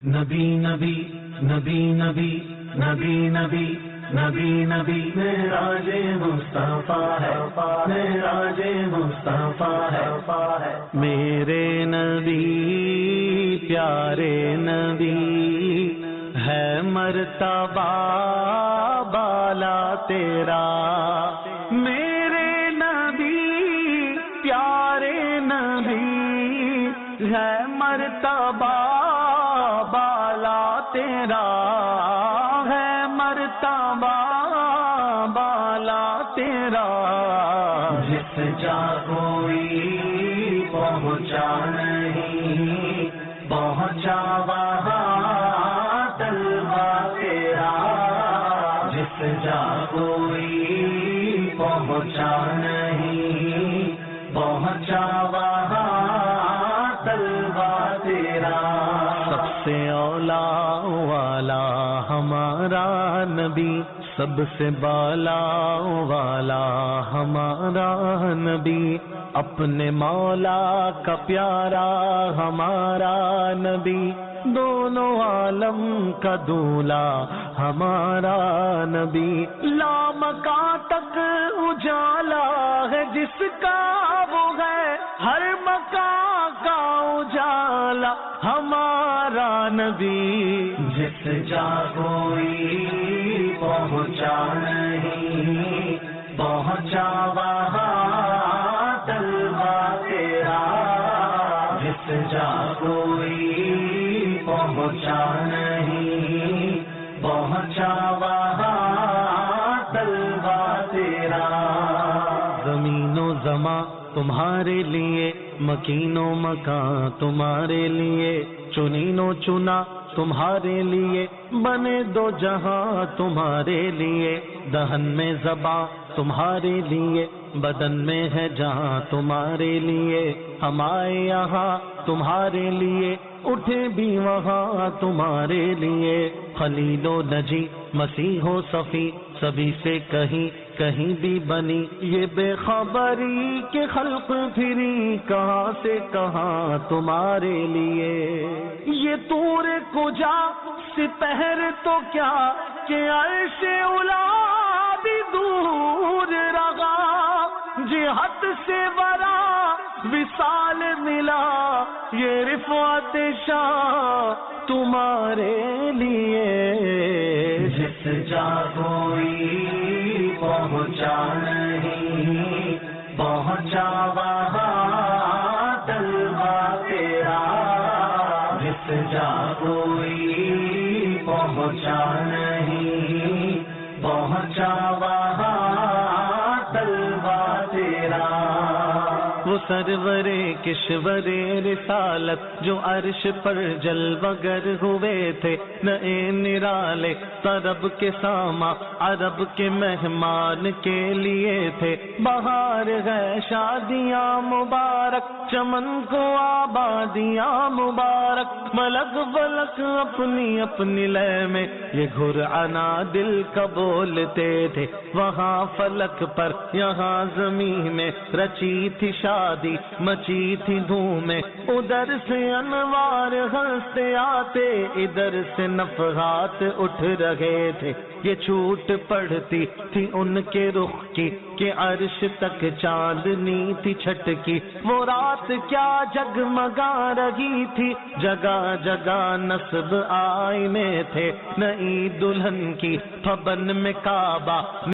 نبی نبی نبی نبی نبی نبی نبی نبی معراج مصطفیٰ ہے، معراج مصطفیٰ ہے، میرے نبی پیارے نبی ہے مرتبہ بالا تیرا، میرے نبی پیارے نبی ہے مرتبہ بالا تیرا، ہے مرتبہ بالا تیرا، جس جا کوئی پہنچا نہیں پہنچا وہاں طلبہ تیرا، جس جا کوئی پہنچا نہیں پہنچا وہاں طلبہ تیرا، سب سے اولا والا ہمارا نبی، سب سے بالا والا ہمارا نبی، اپنے مولا کا پیارا ہمارا نبی، دونوں عالم کا دولا ہمارا نبی، لامکاں تک اجالا ہے جس کا وہ ہے ہر مکان کا اجالا ہمارا نبی، جس جا کوئی پہنچا نہیں پہنچا وہاں طلبہ تیرا، جس جا کوئی پہنچا نہیں پہنچا وہاں طلبہ تیرا، زمین و زماں تمہارے لیے، مکین و مکان تمہارے لیے، چنین و چنا تمہارے لیے، بنے دو جہاں تمہارے لیے، دہن میں زباں تمہارے لیے، بدن میں ہے جہاں تمہارے لیے، ہم آئے یہاں تمہارے لیے، اٹھے بھی وہاں تمہارے لیے، خلیل و نجی مسیح و صفی سبھی سے کہیں کہیں بھی بنی، یہ بے خبری کے خلق پھری کہاں سے کہاں تمہارے لیے، یہ طور کجا سپہر تو کیا کہ عرش اولا بھی دور رہا، جہت سے برا وصال ملا، یہ رفعت شاہ تمہارے لیے، جس جا کوئی پہنچا نہیں پہنچا وہاں طلبہ تیرا، جس جا کوئی پہنچا نہیں پہنچا وہاں طلبہ تیرا، وہ سرور کشور رسالت جو عرش پر جلوگر ہوئے تھے، نئے نرالے طرب کے ساما عرب کے مہمان کے لیے تھے، بہار ہے شادیاں مبارک چمن کو آبادیاں مبارک، ملک فلک اپنی اپنی لے میں یہ گھرانا دل کا بولتے تھے، وہاں فلک پر یہاں زمین میں رچی تھی شادی مچی تھی دھومیں، ادھر سے انوار ہنستے آتے ادھر سے نفحات اٹھ رہے تھے، یہ چھوٹ پڑتی تھی ان کے رخ کی کہ عرش تک چاندنی تھی چھٹکی، وہ رات کیا جگمگا رہی تھی، جگہ جگہ نصب آئینے تھے، نئی دلہن کی پھبن میں کعبہ